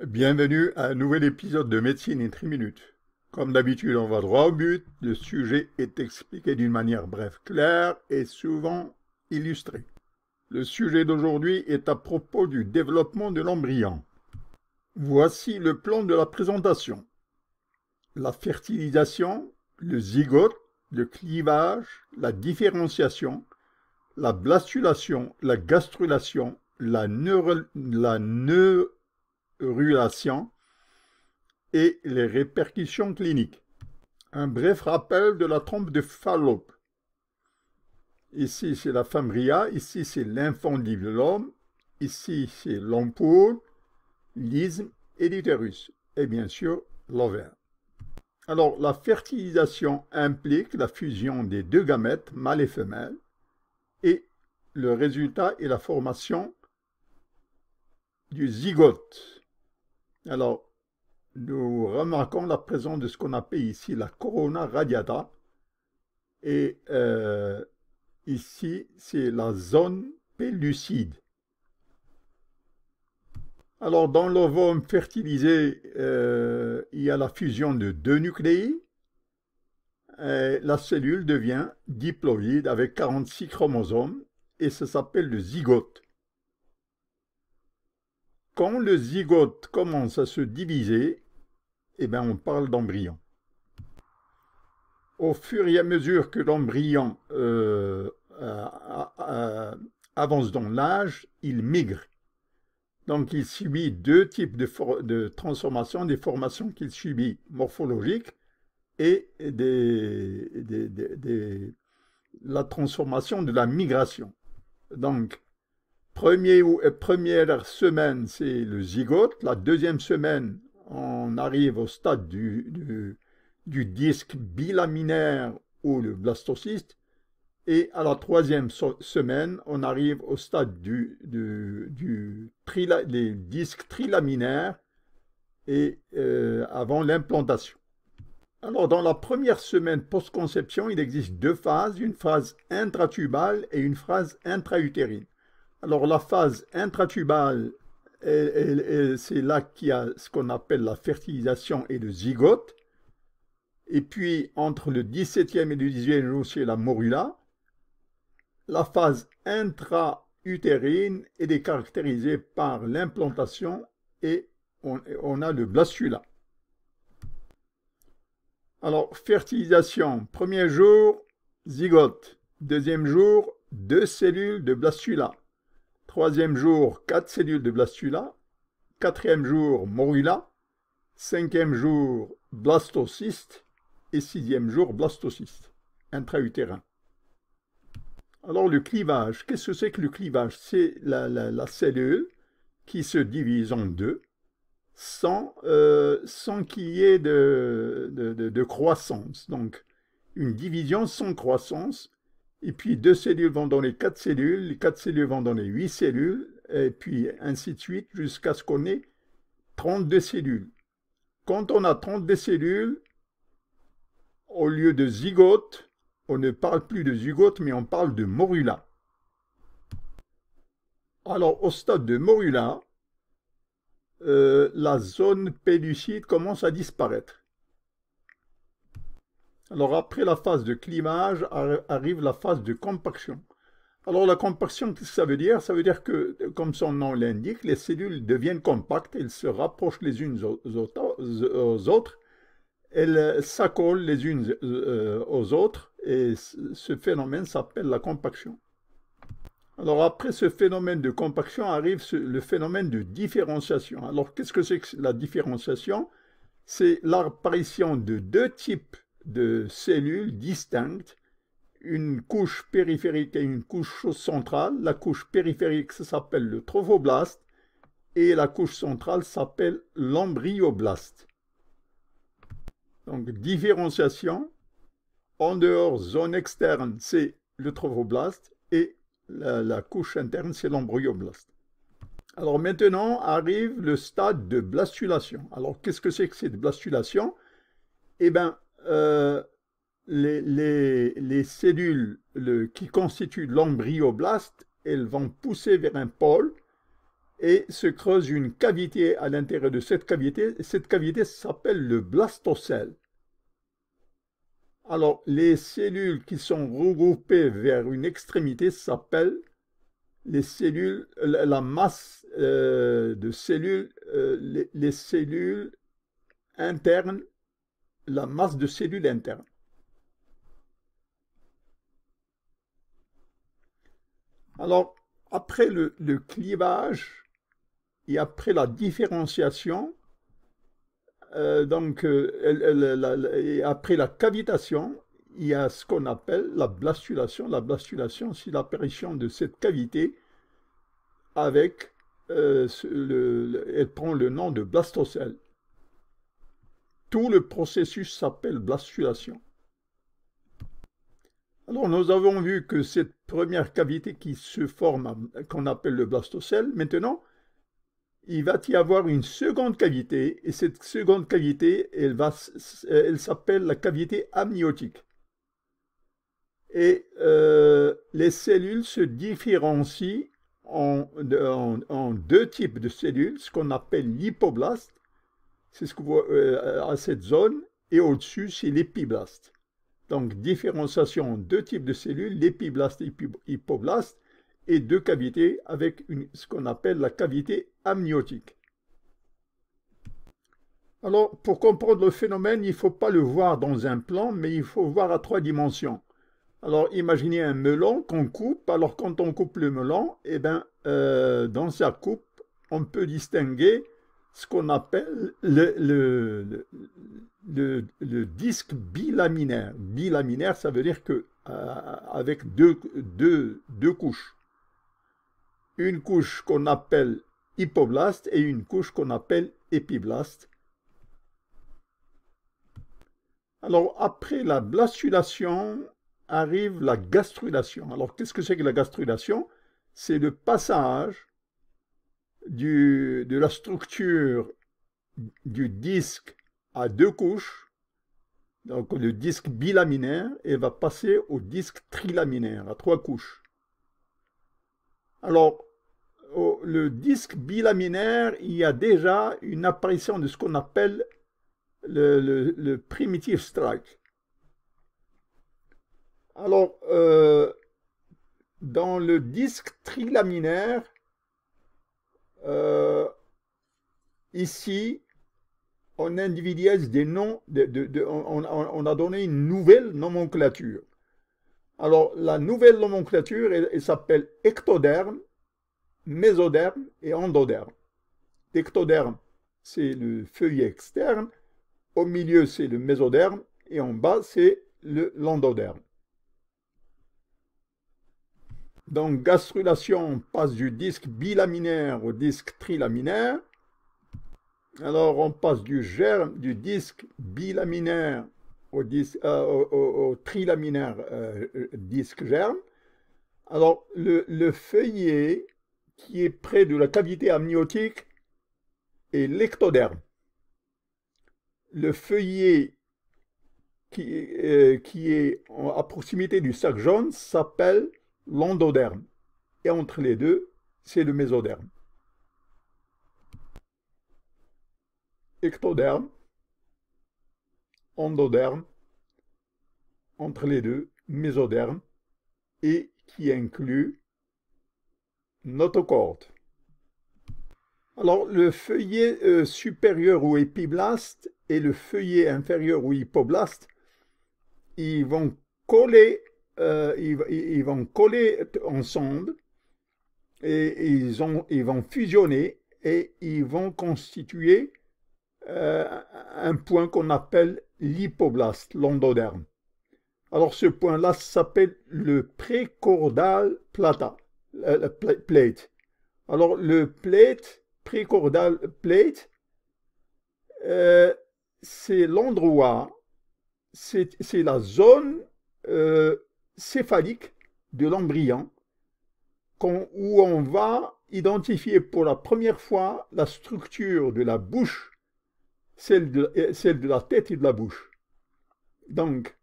Bienvenue à un nouvel épisode de Médecine en 3 minutes. Comme d'habitude, on va droit au but. Le sujet est expliqué d'une manière brève, claire et souvent illustrée. Le sujet d'aujourd'hui est à propos du développement de l'embryon. Voici le plan de la présentation. La fertilisation, le zygote, le clivage, la différenciation, la blastulation, la gastrulation, la neurulation et les répercussions cliniques. Un bref rappel de la trompe de Fallope. Ici, c'est la fembria, ici, c'est l'infantile de l'homme, ici, c'est l'ampoule, l'isthme et l'utérus, et bien sûr, l'ovaire. Alors, la fertilisation implique la fusion des deux gamètes, mâle et femelle, et le résultat est la formation du zygote. Alors, nous remarquons la présence de ce qu'on appelle ici la corona radiata, et ici, c'est la zone pellucide. Alors, dans l'ovum fertilisé, il y a la fusion de deux nucléi. La cellule devient diploïde avec 46 chromosomes et ça s'appelle le zygote. Quand le zygote commence à se diviser, eh bien, on parle d'embryon. Au fur et à mesure que l'embryon avance dans l'âge, il migre. Donc, il subit deux types de transformations, des formations qu'il subit morphologiques et la transformation de la migration. Donc, première semaine, c'est le zygote. La deuxième semaine, on arrive au stade du disque bilaminaire ou le blastocyste. Et à la troisième semaine, on arrive au stade des disques trilaminaires et avant l'implantation. Alors, dans la première semaine post-conception, il existe deux phases, une phase intratubale et une phase intra-utérine. Alors, la phase intratubale, c'est là qu'il y a ce qu'on appelle la fertilisation et le zygote. Et puis, entre le 17e et le 18e jour, c'est la morula. La phase intra-utérine est caractérisée par l'implantation et on a le blastula. Alors, fertilisation, premier jour, zygote. Deuxième jour, 2 cellules de blastula. Troisième jour, 4 cellules de blastula. Quatrième jour, morula. Cinquième jour, blastocyste. Et sixième jour, blastocyste, intra-utérin. Alors, le clivage, qu'est-ce que c'est que le clivage? C'est la cellule qui se divise en deux sans qu'il y ait de croissance. Donc, une division sans croissance. Et puis, 2 cellules vont donner 4 cellules, les 4 cellules vont donner 8 cellules, et puis ainsi de suite, jusqu'à ce qu'on ait 32 cellules. Quand on a 32 cellules, au lieu de zygote, on ne parle plus de zygote, mais on parle de morula. Alors, au stade de morula, la zone pellucide commence à disparaître. Alors, après la phase de clivage, arrive la phase de compaction. Alors, la compaction, qu'est-ce que ça veut dire? Ça veut dire que, comme son nom l'indique, les cellules deviennent compactes, elles se rapprochent les unes aux autres, elles s'accolent les unes aux autres, et ce phénomène s'appelle la compaction. Alors après ce phénomène de compaction arrive le phénomène de différenciation. Alors qu'est-ce que c'est que la différenciation? C'est l'apparition de deux types de cellules distinctes, une couche périphérique et une couche centrale. La couche périphérique, ça s'appelle le trophoblaste, et la couche centrale s'appelle l'embryoblaste. Donc différenciation, en dehors, zone externe, c'est le trophoblaste, et la couche interne, c'est l'embryoblaste. Alors maintenant arrive le stade de blastulation. Alors qu'est-ce que c'est que cette blastulation? Eh bien, les cellules qui constituent l'embryoblaste, elles vont pousser vers un pôle et se creuse une cavité à l'intérieur de cette cavité. Cette cavité s'appelle le blastocèle. Alors, les cellules qui sont regroupées vers une extrémité s'appellent les cellules, la masse de cellules, les cellules internes, la masse de cellules internes. Alors, après le clivage et après la différenciation, et après la cavitation, il y a ce qu'on appelle la blastulation. La blastulation, c'est l'apparition de cette cavité avec, elle prend le nom de blastocèle. Tout le processus s'appelle blastulation. Alors, nous avons vu que cette première cavité qui se forme, qu'on appelle le blastocèle, maintenant, il va y avoir une seconde cavité, et cette seconde cavité, elle s'appelle la cavité amniotique. Et les cellules se différencient en deux types de cellules, ce qu'on appelle l'hypoblaste, c'est ce qu'on voit à cette zone, et au-dessus, c'est l'épiblaste. Donc, différenciation en deux types de cellules, l'épiblaste et l'hypoblaste, et deux cavités avec ce qu'on appelle la cavité amniotique. Alors, pour comprendre le phénomène, il ne faut pas le voir dans un plan, mais il faut voir à 3 dimensions. Alors, imaginez un melon qu'on coupe. Alors, quand on coupe le melon, eh bien, dans sa coupe, on peut distinguer ce qu'on appelle le disque bilaminaire. Bilaminaire, ça veut dire que avec deux couches. Une couche qu'on appelle hypoblaste et une couche qu'on appelle épiblaste. Alors, après la blastulation, arrive la gastrulation. Alors, qu'est-ce que c'est que la gastrulation? C'est le passage de la structure du disque à deux couches, donc le disque bilaminaire, et va passer au disque trilaminaire, à 3 couches. Alors, le disque bilaminaire, il y a déjà une apparition de ce qu'on appelle le primitive strike. Alors, dans le disque trilaminaire, ici, on individualise des noms, on a donné une nouvelle nomenclature. Alors, la nouvelle nomenclature, elle s'appelle ectoderme, mésoderme et endoderme. L'ectoderme, c'est le feuillet externe, au milieu, c'est le mésoderme, et en bas, c'est l'endoderme. Donc, gastrulation, on passe du disque bilaminaire au disque trilaminaire. Alors, on passe du disque bilaminaire au trilaminaire disque germe. Alors, le feuillet qui est près de la cavité amniotique est l'ectoderme. Le feuillet qui est à proximité du sac jaune s'appelle l'endoderme. Et entre les deux, c'est le mésoderme. Ectoderme, endoderme, entre les deux, mésoderme, et qui inclut notochorde. Alors, le feuillet supérieur ou épiblaste et le feuillet inférieur ou hypoblaste, ils vont coller, ensemble et ils vont fusionner et ils vont constituer un point qu'on appelle l'hypoblaste, l'endoderme. Alors, ce point-là s'appelle le précordal plate. Alors, le précordal plate, c'est l'endroit, c'est la zone céphalique de l'embryon où on va identifier pour la première fois la structure de la bouche, celle de la tête et de la bouche. Donc,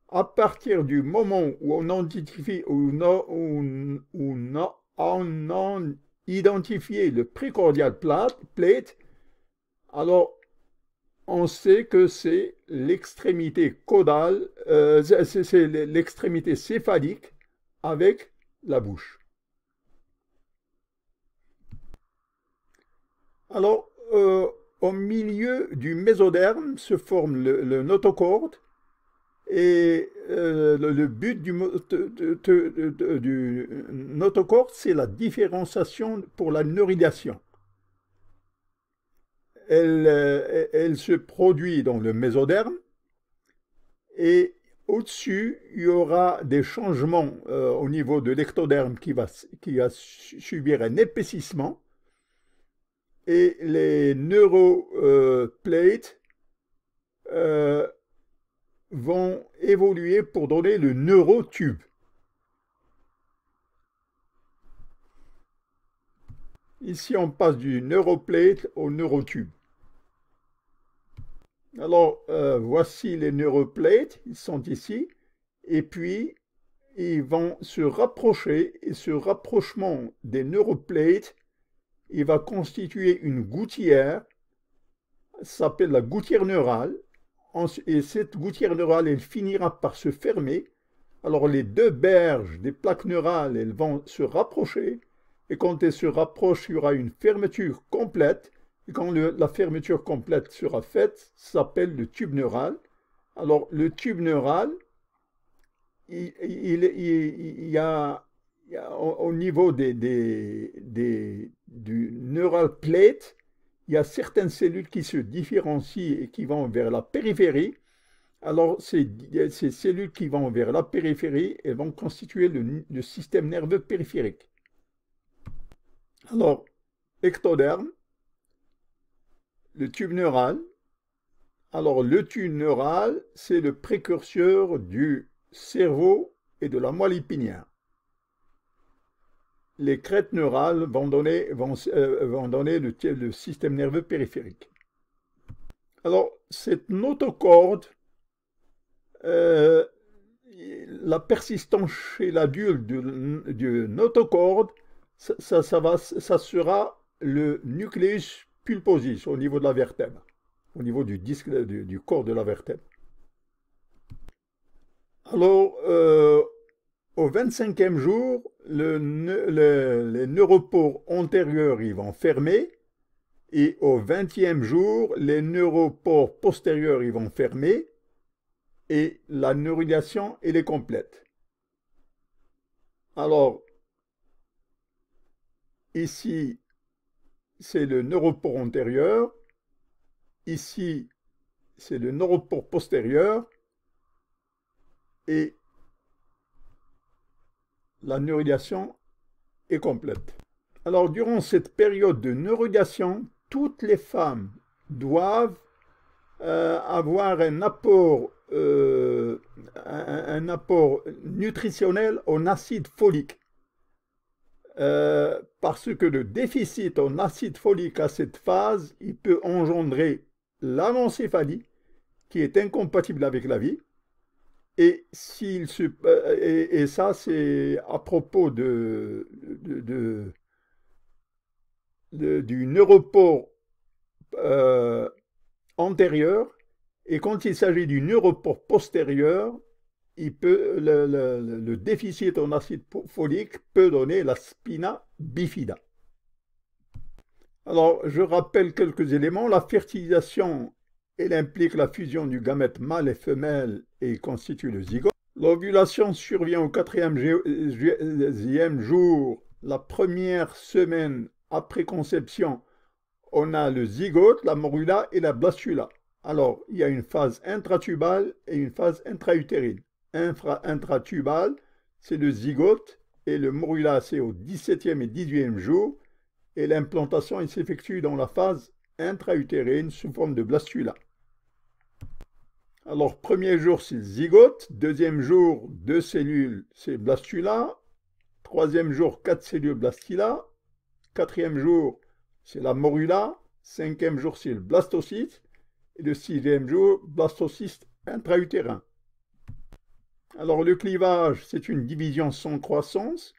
à partir du moment où on identifie, identifier le précordial plate, alors on sait que c'est l'extrémité caudale, c'est l'extrémité céphalique avec la bouche. Alors, au milieu du mésoderme se forme le notochorde et le but du notochorde, c'est la différenciation pour la neuridation. Elle se produit dans le mésoderme et au-dessus, il y aura des changements au niveau de l'ectoderme qui va subir un épaississement et les neuroplates vont évoluer pour donner le neurotube. Ici, on passe du neuroplate au neurotube. Alors, voici les neuroplates, ils sont ici, et puis ils vont se rapprocher, et ce rapprochement des neuroplates, il va constituer une gouttière, ça s'appelle la gouttière neurale, et cette gouttière neurale, elle finira par se fermer. Alors les deux berges des plaques neurales, elles vont se rapprocher, et quand elles se rapprochent, il y aura une fermeture complète, et quand la fermeture complète sera faite, ça s'appelle le tube neural. Alors le tube neural, il y a au niveau du neural plate, il y a certaines cellules qui se différencient et qui vont vers la périphérie. Alors, ces cellules qui vont vers la périphérie, elles vont constituer le système nerveux périphérique. Alors, ectoderme, le tube neural. Alors, le tube neural, c'est le précurseur du cerveau et de la moelle épinière. Les crêtes neurales vont donner le système nerveux périphérique. Alors, cette notochorde, la persistance chez l'adulte du notochorde, ça sera le nucleus pulposus au niveau de la vertèbre, au niveau du disque du corps de la vertèbre. Alors, au 25e jour, les neuropores antérieurs ils vont fermer et au 20e jour, les neuropores postérieurs ils vont fermer et la neuridation elle est complète. Alors, ici, c'est le neuropore antérieur, ici, c'est le neuropore postérieur et la neuridation est complète. Alors, durant cette période de neuridation, toutes les femmes doivent avoir un apport nutritionnel en acide folique. Parce que le déficit en acide folique à cette phase, il peut engendrer l'anencéphalie, qui est incompatible avec la vie. Et ça, c'est à propos du neuropore antérieur. Et quand il s'agit du neuropore postérieur, le déficit en acide folique peut donner la spina bifida. Alors, je rappelle quelques éléments. La fertilisation, elle implique la fusion du gamète mâle et femelle et constitue le zygote. L'ovulation survient au 4e jour, la première semaine après conception. On a le zygote, la morula et la blastula. Alors, il y a une phase intratubale et une phase intra-utérine. Intratubale, c'est le zygote et le morula, c'est au 17e et 18e jour. Et l'implantation s'effectue dans la phase intra-utérine sous forme de blastula. Alors, premier jour, c'est le zygote. Deuxième jour, 2 cellules, c'est blastula. Troisième jour, 4 cellules blastula. Quatrième jour, c'est la morula. Cinquième jour, c'est le blastocyste. Et le 6e jour, blastocyste intra-utérin. Alors, le clivage, c'est une division sans croissance.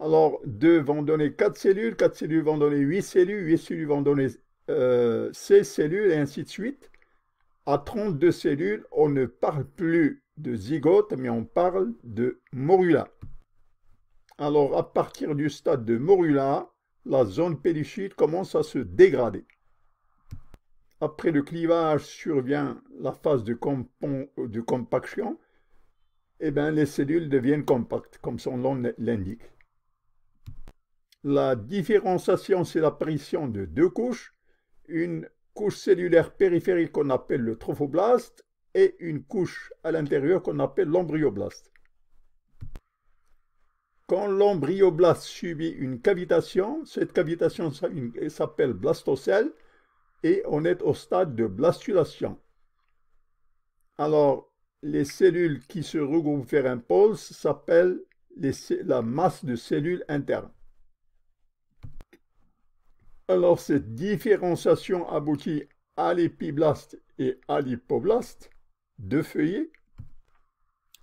Alors, 2 vont donner 4 cellules vont donner 8 cellules, 8 cellules vont donner 16 cellules, et ainsi de suite. À 32 cellules, on ne parle plus de zygote, mais on parle de morula. Alors, à partir du stade de morula, la zone pellucide commence à se dégrader. Après le clivage survient la phase de compaction. Et bien, les cellules deviennent compactes, comme son nom l'indique. La différenciation, c'est l'apparition de 2 couches. Une couche cellulaire périphérique qu'on appelle le trophoblaste et une couche à l'intérieur qu'on appelle l'embryoblaste. Quand l'embryoblaste subit une cavitation, cette cavitation s'appelle blastocèle et on est au stade de blastulation. Alors, les cellules qui se regroupent vers un pôle s'appellent la masse de cellules internes. Alors, cette différenciation aboutit à l'épiblaste et à l'hypoblaste, 2 feuillets.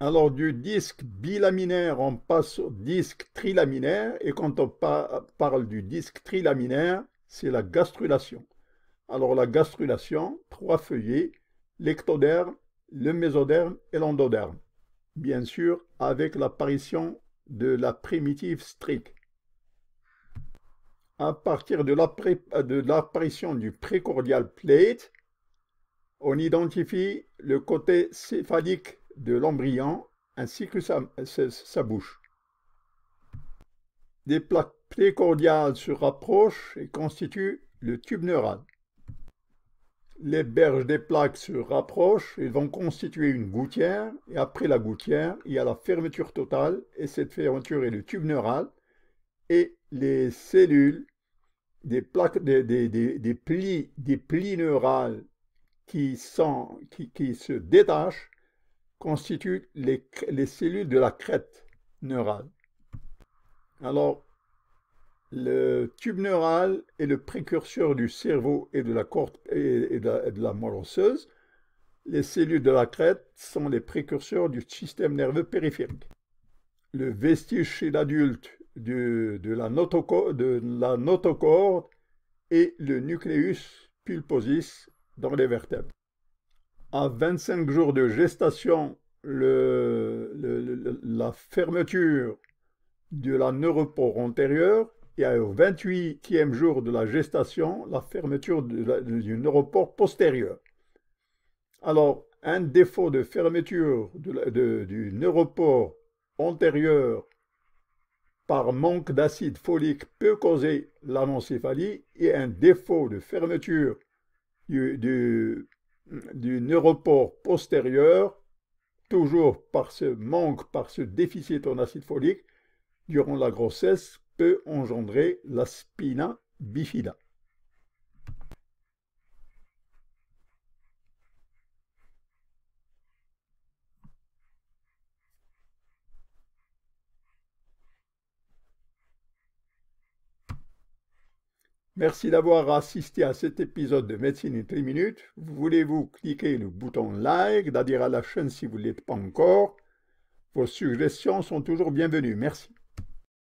Alors, du disque bilaminaire, on passe au disque trilaminaire, et quand on parle du disque trilaminaire, c'est la gastrulation. Alors, la gastrulation, 3 feuillets, l'ectoderme, le mésoderme et l'endoderme. Bien sûr, avec l'apparition de la primitive strique. À partir de l'apparition du précordial plate, on identifie le côté céphalique de l'embryon ainsi que sa bouche. Des plaques précordiales se rapprochent et constituent le tube neural. Les berges des plaques se rapprochent et vont constituer une gouttière, et après la gouttière, il y a la fermeture totale, et cette fermeture est le tube neural, et les cellules, des plis neurales qui se détachent, constituent les cellules de la crête neurale. Alors, le tube neural est le précurseur du cerveau et de la moelle osseuse. Les cellules de la crête sont les précurseurs du système nerveux périphérique. Le vestige chez l'adulte de la notochorde et le nucleus pulposus dans les vertèbres. À 25 jours de gestation, la fermeture de la neuropore antérieure, et au 28e jour de la gestation, la fermeture du neuropore postérieur. Alors, un défaut de fermeture du neuropore antérieur par manque d'acide folique peut causer l'anencéphalie, et un défaut de fermeture du neuropore postérieur, toujours par ce déficit en acide folique, durant la grossesse, peut engendrer la spina bifida. Merci d'avoir assisté à cet épisode de Médecine en 3 minutes. Voulez-vous cliquer le bouton like, d'adhérer à la chaîne si vous ne l'êtes pas encore. Vos suggestions sont toujours bienvenues. Merci.